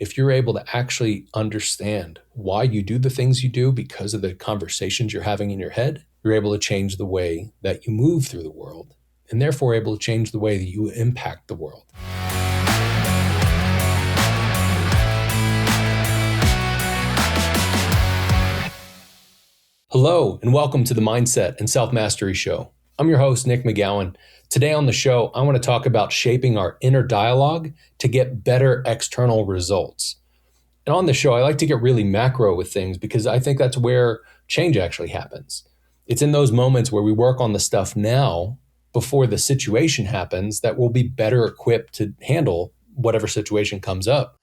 If you're able to actually understand why you do the things you do because of the conversations you're having in your head, you're able to change the way that you move through the world, and therefore able to change the way that you impact the world. Hello, and welcome to the Mindset and Self-Mastery Show. I'm your host, Nick McGowan. Today on the show, I want to talk about shaping our inner dialogue to get better external results. And on the show, I like to get really macro with things because I think that's where change actually happens. It's in those moments where we work on the stuff now before the situation happens that we'll be better equipped to handle whatever situation comes up.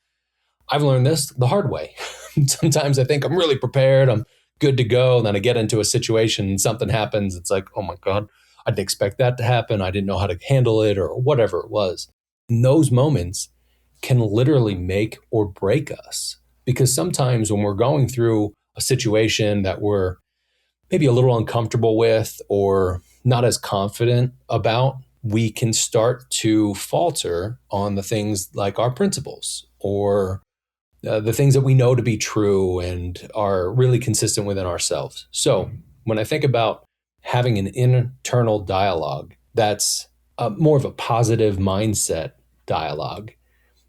I've learned this the hard way. Sometimes I think I'm really prepared, I'm good to go, and then I get into a situation and something happens. It's like, oh my God, I didn't expect that to happen. I didn't know how to handle it or whatever it was. And those moments can literally make or break us. Because sometimes when we're going through a situation that we're maybe a little uncomfortable with or not as confident about, we can start to falter on the things like our principles or the things that we know to be true and are really consistent within ourselves. So when I think about having an internal dialogue that's more of a positive mindset dialogue,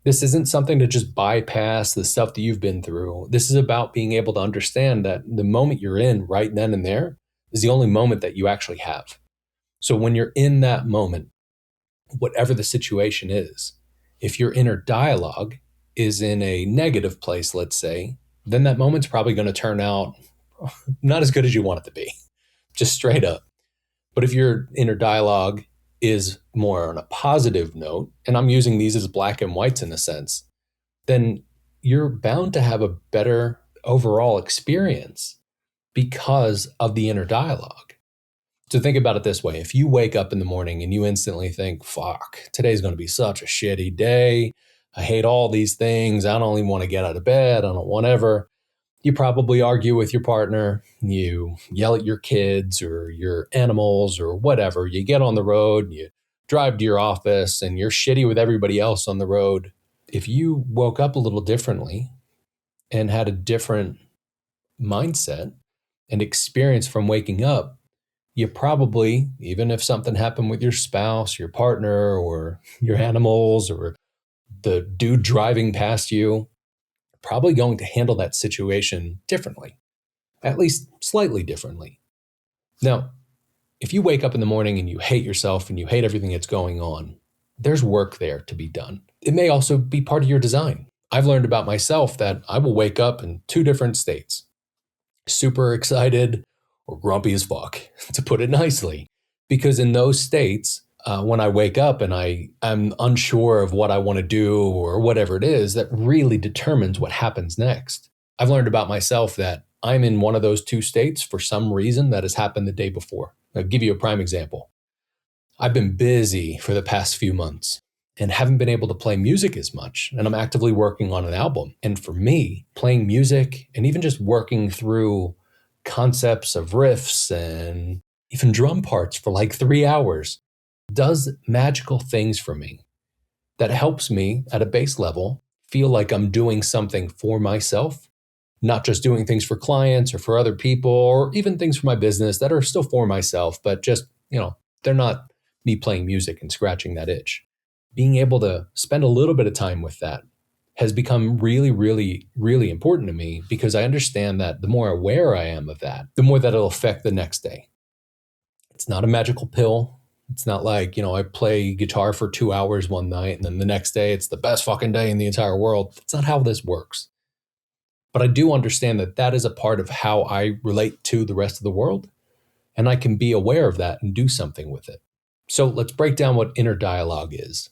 this isn't something to just bypass the stuff that you've been through. This is about being able to understand that the moment you're in right then and there is the only moment that you actually have. So when you're in that moment, whatever the situation is, if your inner dialogue is in a negative place, let's say, then that moment's probably going to turn out not as good as you want it to be, just straight up. But if your inner dialogue is more on a positive note, and I'm using these as black and whites in a sense, then you're bound to have a better overall experience because of the inner dialogue. So think about it this way. If you wake up in the morning and you instantly think, fuck, today's going to be such a shitty day. I hate all these things. I don't even want to get out of bed. I don't want ever. You probably argue with your partner. You yell at your kids or your animals or whatever. You get on the road, you drive to your office, and you're shitty with everybody else on the road. If you woke up a little differently and had a different mindset and experience from waking up, you probably, even if something happened with your spouse, your partner, or your animals, or the dude driving past you, probably going to handle that situation differently, at least slightly differently. Now, if you wake up in the morning and you hate yourself and you hate everything that's going on, there's work there to be done. It may also be part of your design. I've learned about myself that I will wake up in two different states, super excited or grumpy as fuck, to put it nicely. Because in those states, when I wake up and I'm unsure of what I want to do or whatever it is, that really determines what happens next. I've learned about myself that I'm in one of those two states for some reason that has happened the day before. I'll give you a prime example. I've been busy for the past few months and haven't been able to play music as much. And I'm actively working on an album. And for me, playing music and even just working through concepts of riffs and even drum parts for like 3 hours does magical things for me that helps me at a base level feel like I'm doing something for myself, not just doing things for clients or for other people or even things for my business that are still for myself, but just, they're not me playing music and scratching that itch. Being able to spend a little bit of time with that has become really, really, really important to me because I understand that the more aware I am of that, the more that it'll affect the next day. It's not a magical pill. It's not like, I play guitar for 2 hours one night and then the next day it's the best fucking day in the entire world. That's not how this works. But I do understand that that is a part of how I relate to the rest of the world. And I can be aware of that and do something with it. So let's break down what inner dialogue is.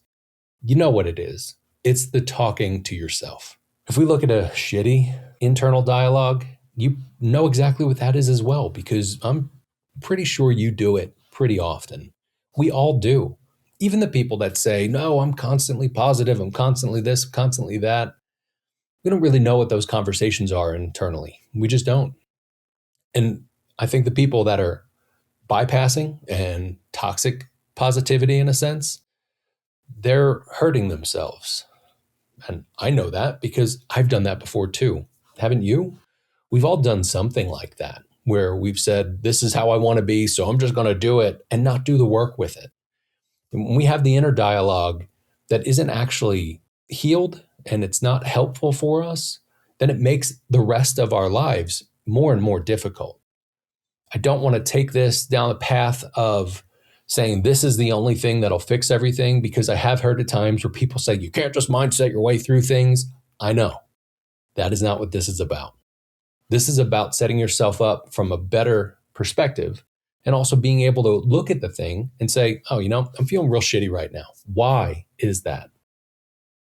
You know what it is. It's the talking to yourself. If we look at a shitty internal dialogue, you know exactly what that is as well, because I'm pretty sure you do it pretty often. We all do. Even the people that say, no, I'm constantly positive, I'm constantly this, constantly that. We don't really know what those conversations are internally. We just don't. And I think the people that are bypassing and toxic positivity in a sense, they're hurting themselves. And I know that because I've done that before too. Haven't you? We've all done something like that where we've said, this is how I want to be, so I'm just going to do it and not do the work with it. And when we have the inner dialogue that isn't actually healed and it's not helpful for us, then it makes the rest of our lives more and more difficult. I don't want to take this down the path of saying this is the only thing that'll fix everything, because I have heard at times where people say you can't just mindset your way through things. I know. That is not what this is about. This is about setting yourself up from a better perspective and also being able to look at the thing and say, oh, I'm feeling real shitty right now. Why is that?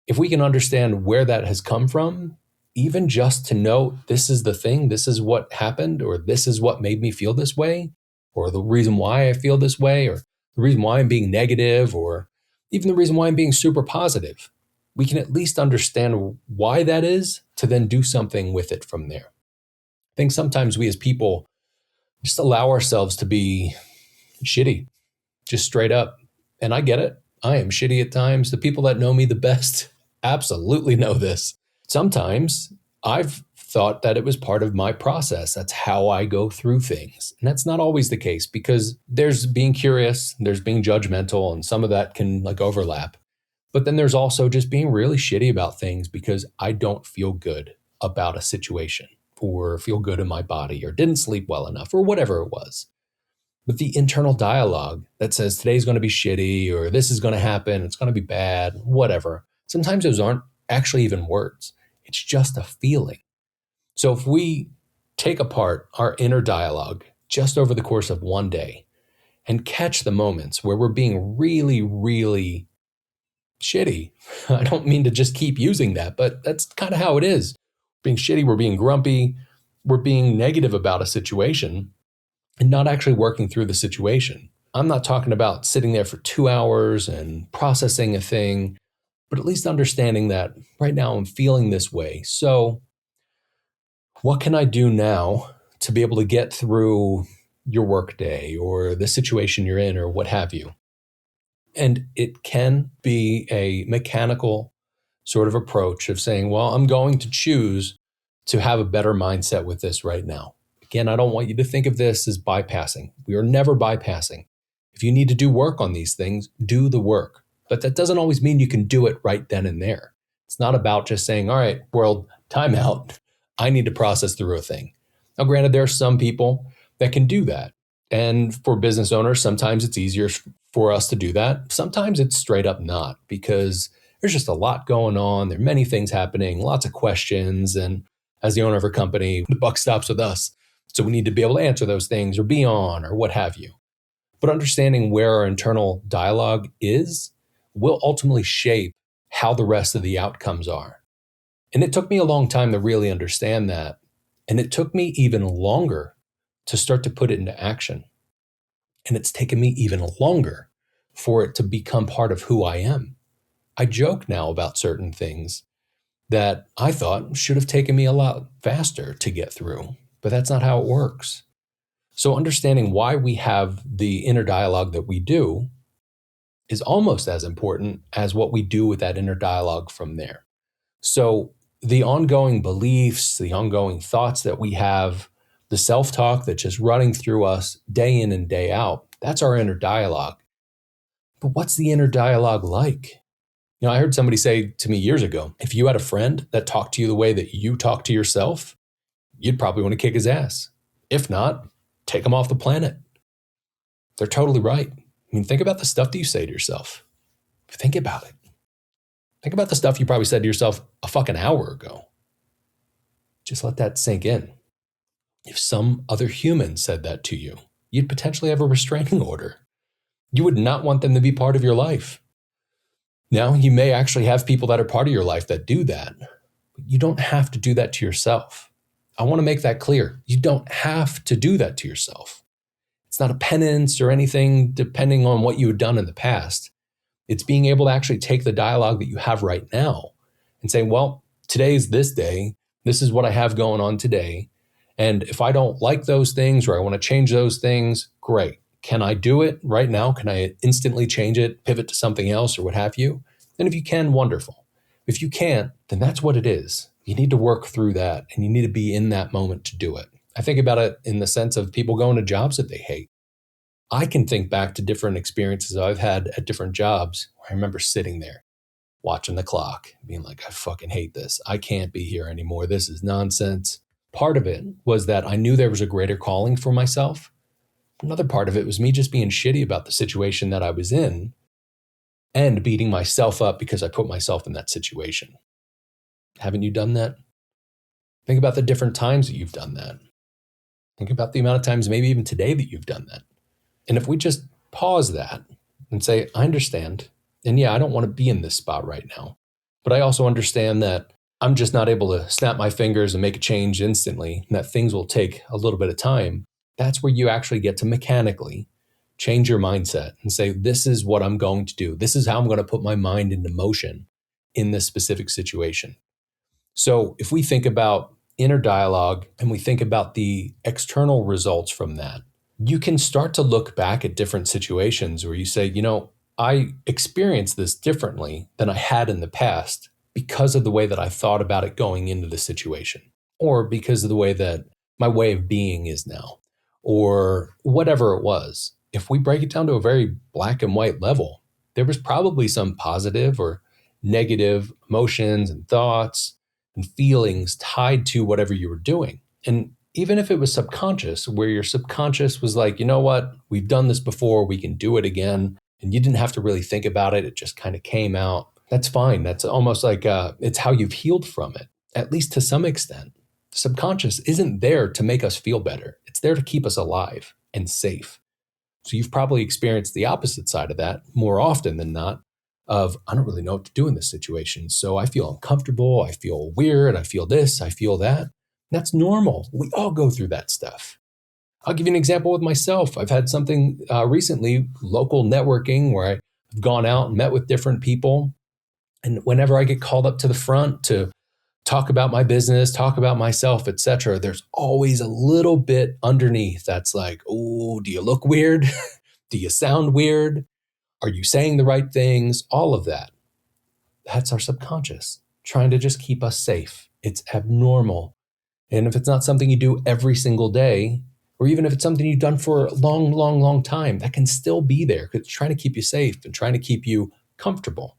If we can understand where that has come from, even just to know this is the thing, this is what happened, or this is what made me feel this way, or the reason why I feel this way, or the reason why I'm being negative, or even the reason why I'm being super positive, we can at least understand why that is to then do something with it from there. I think sometimes we as people just allow ourselves to be shitty, just straight up. And I get it. I am shitty at times. The people that know me the best absolutely know this. Sometimes I've thought that it was part of my process. That's how I go through things. And that's not always the case, because there's being curious, there's being judgmental, and some of that can overlap. But then there's also just being really shitty about things because I don't feel good about a situation, or feel good in my body, or didn't sleep well enough, or whatever it was. But the internal dialogue that says today's going to be shitty, or this is going to happen, it's going to be bad, whatever. Sometimes those aren't actually even words. It's just a feeling. So if we take apart our inner dialogue just over the course of one day and catch the moments where we're being really, really shitty, I don't mean to just keep using that, but that's kind of how it is. Being shitty, we're being grumpy, we're being negative about a situation and not actually working through the situation. I'm not talking about sitting there for 2 hours and processing a thing, but at least understanding that right now I'm feeling this way. So what can I do now to be able to get through your workday or the situation you're in or what have you? And it can be a mechanical sort of approach of saying, well, I'm going to choose to have a better mindset with this right now. Again, I don't want you to think of this as bypassing. We are never bypassing. If you need to do work on these things, do the work. But that doesn't always mean you can do it right then and there. It's not about just saying, all right, world, time out. I need to process through a thing. Now, granted, there are some people that can do that. And for business owners, sometimes it's easier for us to do that. Sometimes it's straight up not, because there's just a lot going on. There are many things happening, lots of questions. And as the owner of a company, the buck stops with us. So we need to be able to answer those things or be on or what have you. But understanding where our internal dialogue is will ultimately shape how the rest of the outcomes are. And it took me a long time to really understand that. And it took me even longer to start to put it into action. And it's taken me even longer for it to become part of who I am. I joke now about certain things that I thought should have taken me a lot faster to get through, but that's not how it works. So understanding why we have the inner dialogue that we do is almost as important as what we do with that inner dialogue from there. So the ongoing beliefs, the ongoing thoughts that we have, the self-talk that's just running through us day in and day out, that's our inner dialogue. But what's the inner dialogue like? I heard somebody say to me years ago, if you had a friend that talked to you the way that you talk to yourself, you'd probably want to kick his ass. If not, take him off the planet. They're totally right. Think about the stuff that you say to yourself. Think about it. Think about the stuff you probably said to yourself a fucking hour ago. Just let that sink in. If some other human said that to you, you'd potentially have a restraining order. You would not want them to be part of your life. Now, you may actually have people that are part of your life that do that, but you don't have to do that to yourself. I want to make that clear. You don't have to do that to yourself. It's not a penance or anything depending on what you had done in the past. It's being able to actually take the dialogue that you have right now and say, well, today's this day. This is what I have going on today. And if I don't like those things or I want to change those things, great. Can I do it right now? Can I instantly change it, pivot to something else or what have you? And if you can, wonderful. If you can't, then that's what it is. You need to work through that and you need to be in that moment to do it. I think about it in the sense of people going to jobs that they hate. I can think back to different experiences I've had at different jobs where I remember sitting there watching the clock, being like, I fucking hate this. I can't be here anymore. This is nonsense. Part of it was that I knew there was a greater calling for myself. Another part of it was me just being shitty about the situation that I was in and beating myself up because I put myself in that situation. Haven't you done that? Think about the different times that you've done that. Think about the amount of times, maybe even today, that you've done that. And if we just pause that and say, I understand, and yeah, I don't want to be in this spot right now, but I also understand that I'm just not able to snap my fingers and make a change instantly, and that things will take a little bit of time. That's where you actually get to mechanically change your mindset and say, this is what I'm going to do. This is how I'm going to put my mind into motion in this specific situation. So if we think about inner dialogue and we think about the external results from that, you can start to look back at different situations where you say, I experienced this differently than I had in the past because of the way that I thought about it going into the situation, or because of the way that my way of being is now, or whatever it was. If we break it down to a very black and white level, there was probably some positive or negative emotions and thoughts and feelings tied to whatever you were doing. And even if it was subconscious, where your subconscious was like, you know what, we've done this before, we can do it again. And you didn't have to really think about it. It just kind of came out. That's fine. That's almost like it's how you've healed from it, at least to some extent. The subconscious isn't there to make us feel better. It's there to keep us alive and safe. So you've probably experienced the opposite side of that more often than not, of I don't really know what to do in this situation. So I feel uncomfortable. I feel weird. I feel this. I feel that. That's normal. We all go through that stuff. I'll give you an example with myself. I've had something recently, local networking, where I've gone out and met with different people. And whenever I get called up to the front to talk about my business, talk about myself, etc., there's always a little bit underneath that's like, oh, do you look weird? Do you sound weird? Are you saying the right things? All of that. That's our subconscious trying to just keep us safe. It's abnormal. And if it's not something you do every single day, or even if it's something you've done for a long, long, long time, that can still be there because it's trying to keep you safe and trying to keep you comfortable.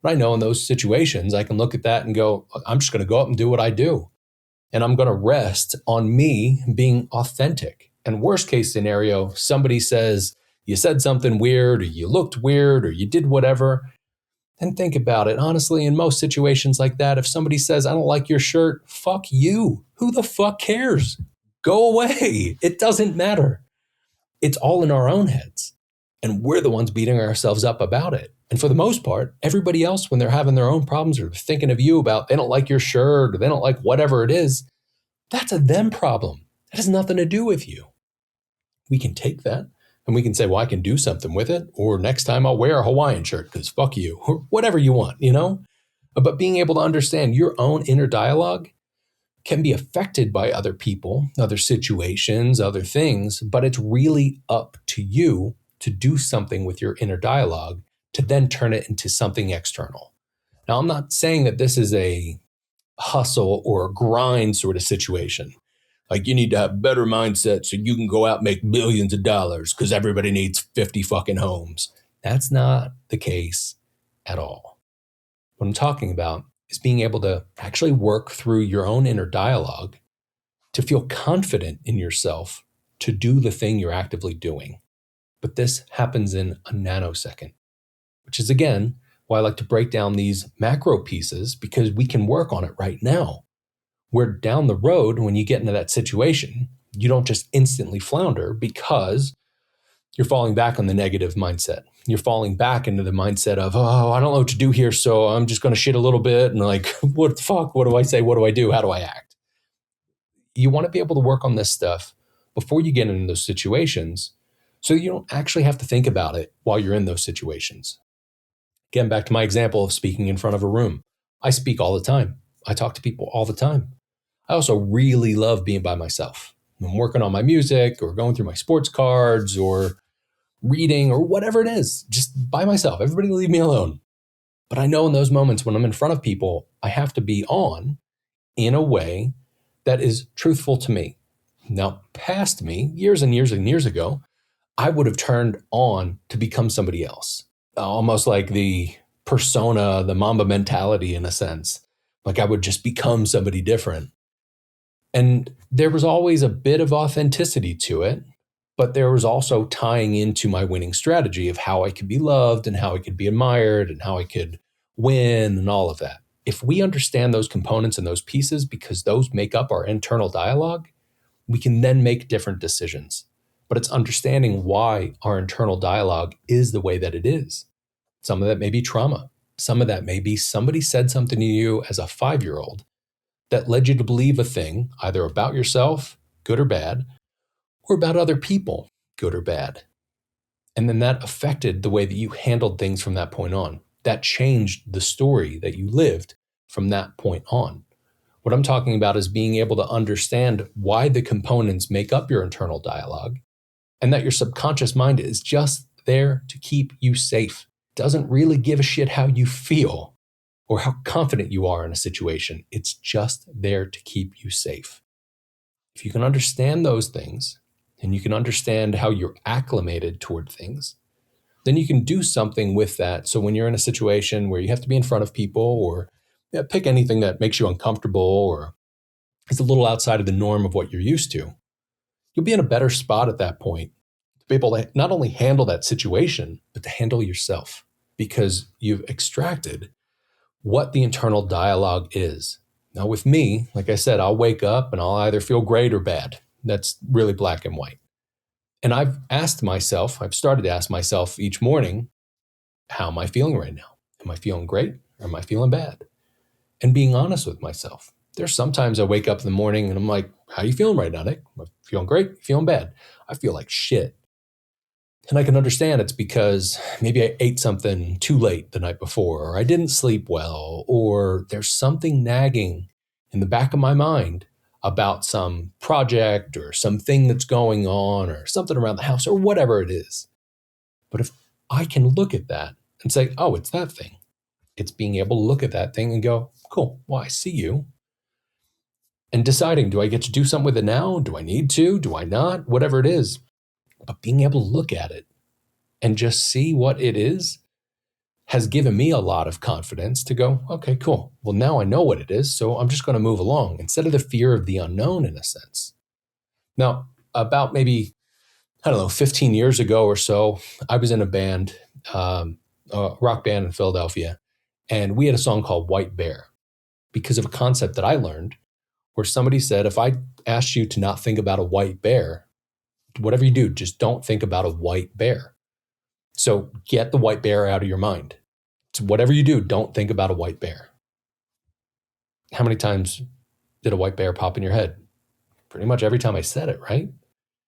But I know in those situations, I can look at that and go, I'm just going to go up and do what I do. And I'm going to rest on me being authentic. And worst case scenario, somebody says, you said something weird, or you looked weird, or you did whatever. And think about it. Honestly, in most situations like that, if somebody says, I don't like your shirt, fuck you. Who the fuck cares? Go away. It doesn't matter. It's all in our own heads. And we're the ones beating ourselves up about it. And for the most part, everybody else, when they're having their own problems or thinking of you about they don't like your shirt or they don't like whatever it is, that's a them problem. That has nothing to do with you. We can take that and we can say, well, I can do something with it. Or next time I'll wear a Hawaiian shirt because fuck you, or whatever you want, But being able to understand your own inner dialogue can be affected by other people, other situations, other things, but it's really up to you to do something with your inner dialogue to then turn it into something external. Now, I'm not saying that this is a hustle or a grind sort of situation. Like you need to have a better mindset so you can go out and make millions of dollars because everybody needs 50 fucking homes. That's not the case at all. What I'm talking about is being able to actually work through your own inner dialogue to feel confident in yourself to do the thing you're actively doing. But this happens in a nanosecond, which is again why I like to break down these macro pieces, because we can work on it right now. Where down the road, when you get into that situation, you don't just instantly flounder because you're falling back on the negative mindset. You're falling back into the mindset of, oh, I don't know what to do here, so I'm just going to shit a little bit. And like, what the fuck? What do I say? What do I do? How do I act? You want to be able to work on this stuff before you get into those situations so you don't actually have to think about it while you're in those situations. Again, back to my example of speaking in front of a room. I speak all the time. I talk to people all the time. I also really love being by myself. I'm working on my music or going through my sports cards or reading or whatever it is, just by myself. Everybody leave me alone. But I know in those moments when I'm in front of people, I have to be on in a way that is truthful to me. Now, past me, years and years and years ago, I would have turned on to become somebody else, almost like the persona, the Mamba mentality in a sense. Like I would just become somebody different. And there was always a bit of authenticity to it, but there was also tying into my winning strategy of how I could be loved and how I could be admired and how I could win and all of that. If we understand those components and those pieces, because those make up our internal dialogue, we can then make different decisions. But it's understanding why our internal dialogue is the way that it is. Some of that may be trauma. Some of that may be somebody said something to you as a 5-year-old that led you to believe a thing, either about yourself, good or bad, or about other people, good or bad. And then that affected the way that you handled things from that point on. That changed the story that you lived from that point on. What I'm talking about is being able to understand why the components make up your internal dialogue and that your subconscious mind is just there to keep you safe. It doesn't really give a shit how you feel or how confident you are in a situation. It's just there to keep you safe. If you can understand those things and you can understand how you're acclimated toward things, then you can do something with that. So when you're in a situation where you have to be in front of people or pick anything that makes you uncomfortable or is a little outside of the norm of what you're used to, you'll be in a better spot at that point to be able to not only handle that situation, but to handle yourself because you've extracted what the internal dialogue is. Now, with me, like I said, I'll wake up and I'll either feel great or bad. That's really black and white. And I've started to ask myself each morning, how am I feeling right now? Am I feeling great or am I feeling bad? And being honest with myself. There's sometimes I wake up in the morning and I'm like, how are you feeling right now, Nick? Am I feeling great? Feeling bad? I feel like shit. And I can understand it's because maybe I ate something too late the night before, or I didn't sleep well, or there's something nagging in the back of my mind about some project or something that's going on or something around the house or whatever it is. But if I can look at that and say, oh, it's that thing, it's being able to look at that thing and go, cool, well, I see you. And deciding, do I get to do something with it now? Do I need to? Do I not? Whatever it is. But being able to look at it and just see what it is has given me a lot of confidence to go, okay, cool. Well, now I know what it is, so I'm just going to move along instead of the fear of the unknown in a sense. Now, about maybe, 15 years ago or so, I was in a band, a rock band in Philadelphia, and we had a song called White Bear because of a concept that I learned where somebody said, if I asked you to not think about a white bear, whatever you do, just don't think about a white bear. So get the white bear out of your mind. So whatever you do, don't think about a white bear. How many times did a white bear pop in your head? Pretty much every time I said it, right?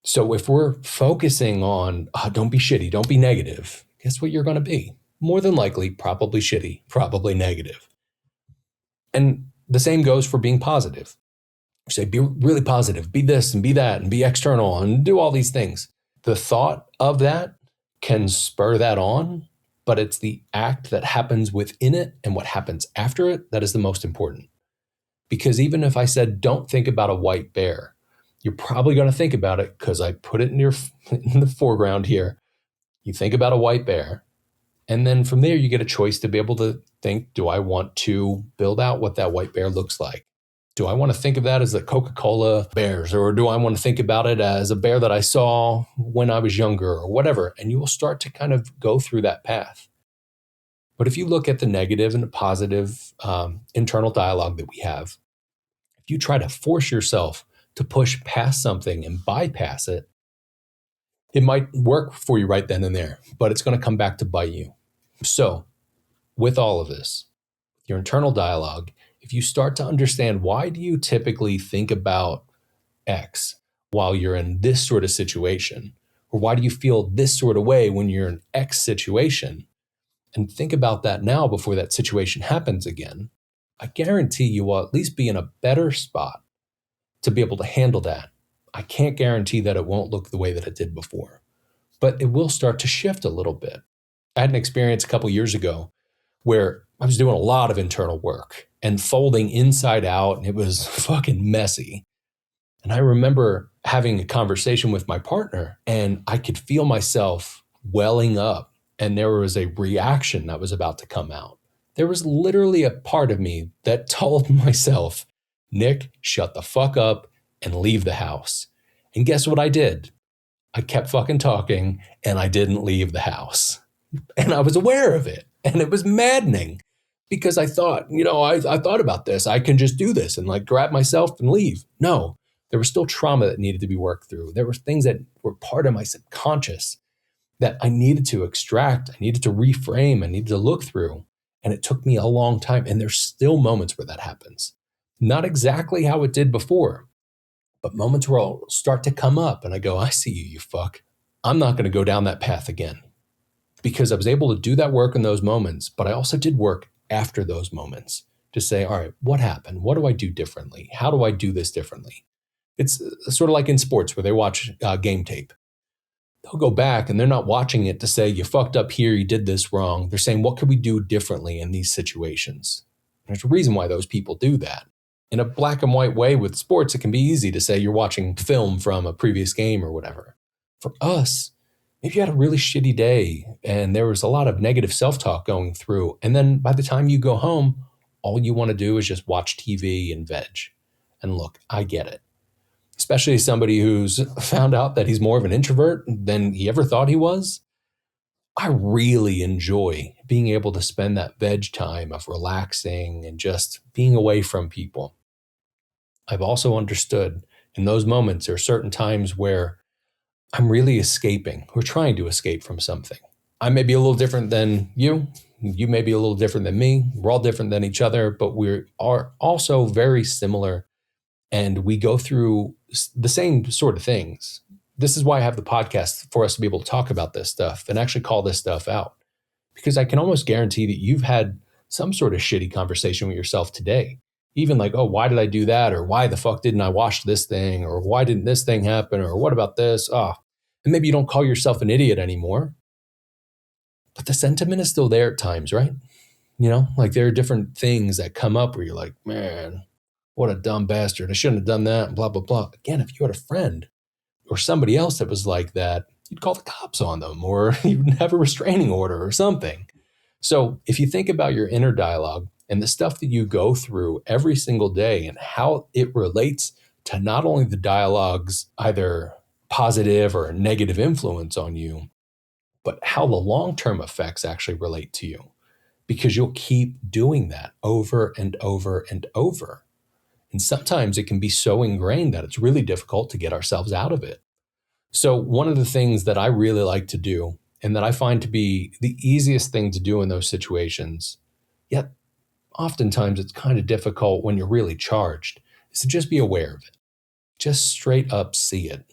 So if we're focusing on, don't be shitty, don't be negative, guess what you're going to be? More than likely, probably shitty, probably negative. And the same goes for being positive. You say, be really positive, be this and be that and be external and do all these things. The thought of that can spur that on, but it's the act that happens within it and what happens after it that is the most important. Because even if I said, don't think about a white bear, you're probably going to think about it because I put it in in the foreground here. You think about a white bear. And then from there, you get a choice to be able to think, do I want to build out what that white bear looks like? Do I want to think of that as the Coca-Cola bears, or do I want to think about it as a bear that I saw when I was younger or whatever? And you will start to kind of go through that path. But if you look at the negative and the positive internal dialogue that we have, if you try to force yourself to push past something and bypass it, it might work for you right then and there, but it's going to come back to bite you. So with all of this, your internal dialogue, if you start to understand why do you typically think about X while you're in this sort of situation, or why do you feel this sort of way when you're in X situation, and think about that now before that situation happens again, I guarantee you will at least be in a better spot to be able to handle that. I can't guarantee that it won't look the way that it did before, but it will start to shift a little bit. I had an experience a couple years ago where I was doing a lot of internal work and folding inside out, and it was fucking messy. And I remember having a conversation with my partner, and I could feel myself welling up, and there was a reaction that was about to come out. There was literally a part of me that told myself, Nick, shut the fuck up and leave the house. And guess what I did? I kept fucking talking and I didn't leave the house. And I was aware of it. And it was maddening because I thought, I thought about this. I can just do this and like grab myself and leave. No, there was still trauma that needed to be worked through. There were things that were part of my subconscious that I needed to extract. I needed to reframe. I needed to look through. And it took me a long time. And there's still moments where that happens. Not exactly how it did before, but moments where I'll start to come up and I go, I see you, you fuck. I'm not going to go down that path again, because I was able to do that work in those moments, but I also did work after those moments to say, all right, what happened? What do I do differently? How do I do this differently? It's sort of like in sports where they watch game tape. They'll go back and they're not watching it to say, you fucked up here, you did this wrong. They're saying, what could we do differently in these situations? There's a reason why those people do that. In a black and white way with sports, it can be easy to say you're watching film from a previous game or whatever. For us, maybe you had a really shitty day and there was a lot of negative self-talk going through. And then by the time you go home, all you want to do is just watch TV and veg. And look, I get it. Especially as somebody who's found out that he's more of an introvert than he ever thought he was. I really enjoy being able to spend that veg time of relaxing and just being away from people. I've also understood in those moments, there are certain times where I'm really escaping or trying to escape from something. I may be a little different than you. You may be a little different than me. We're all different than each other, but we are also very similar. And we go through the same sort of things. This is why I have the podcast, for us to be able to talk about this stuff and actually call this stuff out. Because I can almost guarantee that you've had some sort of shitty conversation with yourself today. Even like, oh, why did I do that? Or why the fuck didn't I wash this thing? Or why didn't this thing happen? Or what about this? Oh, and maybe you don't call yourself an idiot anymore. But the sentiment is still there at times, right? Like there are different things that come up where you're like, man, what a dumb bastard. I shouldn't have done that, blah, blah, blah. Again, if you had a friend or somebody else that was like that, you'd call the cops on them or you'd have a restraining order or something. So if you think about your inner dialogue and the stuff that you go through every single day and how it relates to not only the dialogue's either positive or negative influence on you, but how the long-term effects actually relate to you, because you'll keep doing that over and over and over. And sometimes it can be so ingrained that it's really difficult to get ourselves out of it. So one of the things that I really like to do, and that I find to be the easiest thing to do in those situations, yet oftentimes it's kind of difficult when you're really charged, is to just be aware of it. Just straight up see it.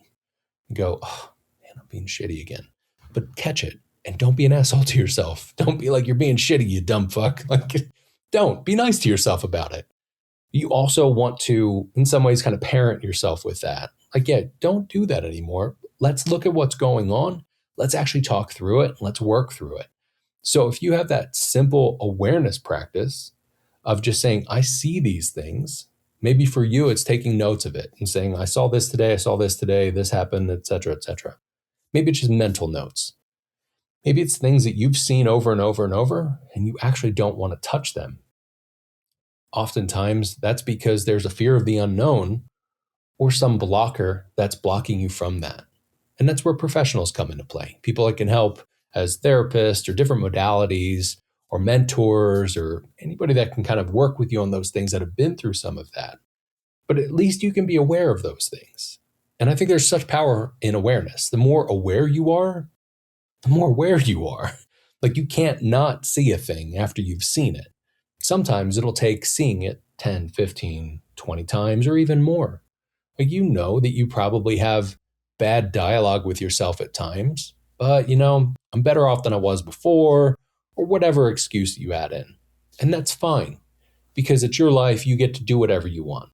And go, oh man, I'm being shitty again. But catch it and don't be an asshole to yourself. Don't be like, you're being shitty, you dumb fuck. Like, don't. Be nice to yourself about it. You also want to, in some ways, kind of parent yourself with that. Like, yeah, don't do that anymore. Let's look at what's going on. Let's actually talk through it. Let's work through it. So if you have that simple awareness practice of just saying, I see these things, maybe for you, it's taking notes of it and saying, I saw this today, this happened, et cetera, et cetera. Maybe it's just mental notes. Maybe it's things that you've seen over and over and over, and you actually don't want to touch them. Oftentimes, that's because there's a fear of the unknown or some blocker that's blocking you from that. And that's where professionals come into play. People that can help as therapists or different modalities or mentors or anybody that can kind of work with you on those things that have been through some of that. But at least you can be aware of those things. And I think there's such power in awareness. The more aware you are, the more aware you are. Like you can't not see a thing after you've seen it. Sometimes it'll take seeing it 10, 15, 20 times or even more. Like you know that you probably have bad dialogue with yourself at times, but I'm better off than I was before, or whatever excuse you add in. And that's fine, because it's your life, you get to do whatever you want.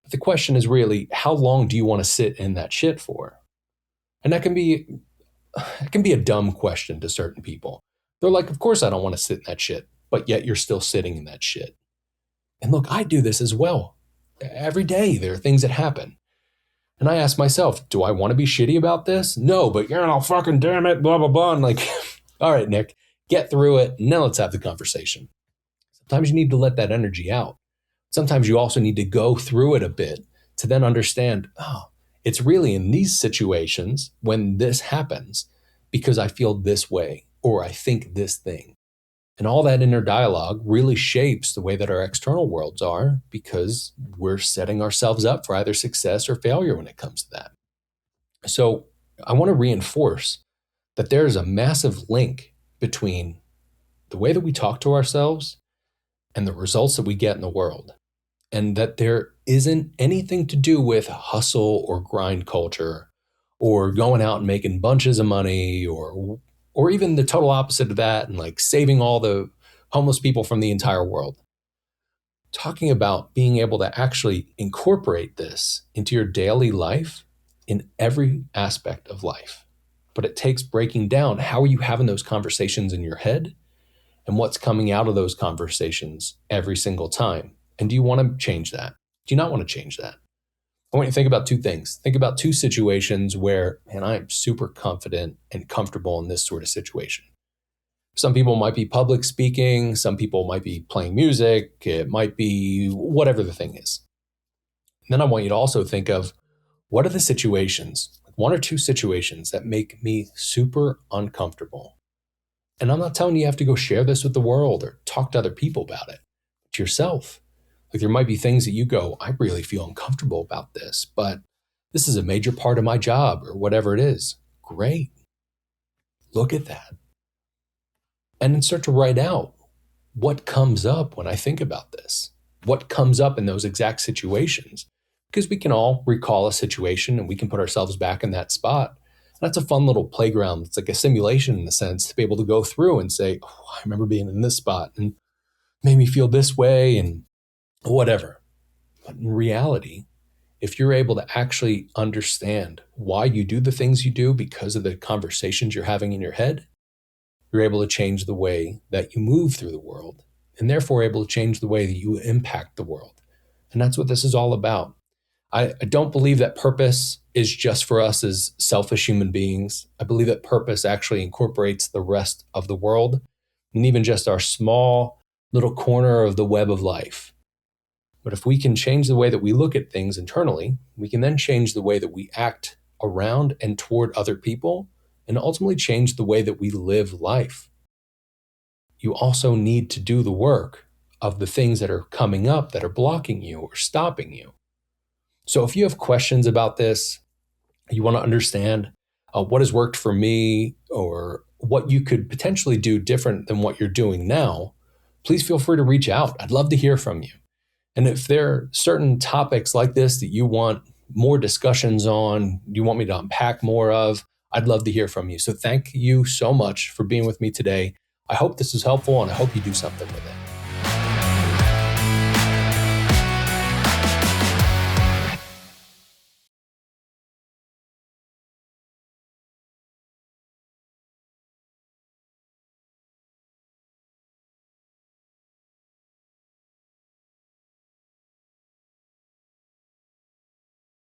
But the question is really, how long do you want to sit in that shit for? And that can be a dumb question to certain people. They're like, of course I don't want to sit in that shit. but yet you're still sitting in that shit. And look, I do this as well. Every day there are things that happen. And I ask myself, do I want to be shitty about this? No, but fucking damn it, blah, blah, blah. And like, all right, Nick, get through it. Now let's have the conversation. Sometimes you need to let that energy out. Sometimes you also need to go through it a bit to then understand, oh, it's really in these situations when this happens because I feel this way or I think this thing. And all that inner dialogue really shapes the way that our external worlds are because we're setting ourselves up for either success or failure when it comes to that. So I want to reinforce that there's a massive link between the way that we talk to ourselves and the results that we get in the world. And that there isn't anything to do with hustle or grind culture or going out and making bunches of money or even the total opposite of that and like saving all the homeless people from the entire world. Talking about being able to actually incorporate this into your daily life in every aspect of life. But it takes breaking down how are you having those conversations in your head and what's coming out of those conversations every single time. And do you want to change that? Do you not want to change that? I want you to think about two things. Think about two situations where, man, I'm super confident and comfortable in this sort of situation. Some people might be public speaking. Some people might be playing music. It might be whatever the thing is. And then I want you to also think of what are the situations, one or two situations that make me super uncomfortable. And I'm not telling you have to go share this with the world or talk to other people about it, but yourself. Like there might be things that you go, I really feel uncomfortable about this, but this is a major part of my job or whatever it is. Great. Look at that. And then start to write out what comes up when I think about this. What comes up in those exact situations? Because we can all recall a situation and we can put ourselves back in that spot. And that's a fun little playground. It's like a simulation in a sense to be able to go through and say, oh, I remember being in this spot and made me feel this way and whatever. But in reality, if you're able to actually understand why you do the things you do because of the conversations you're having in your head, you're able to change the way that you move through the world and therefore able to change the way that you impact the world. And that's what this is all about. I don't believe that purpose is just for us as selfish human beings. I believe that purpose actually incorporates the rest of the world and even just our small little corner of the web of life. But if we can change the way that we look at things internally, we can then change the way that we act around and toward other people and ultimately change the way that we live life. You also need to do the work of the things that are coming up that are blocking you or stopping you. So if you have questions about this, you want to understand what has worked for me or what you could potentially do different than what you're doing now, please feel free to reach out. I'd love to hear from you. And if there are certain topics like this that you want more discussions on, you want me to unpack more of, I'd love to hear from you. So thank you so much for being with me today. I hope this is helpful and I hope you do something with it.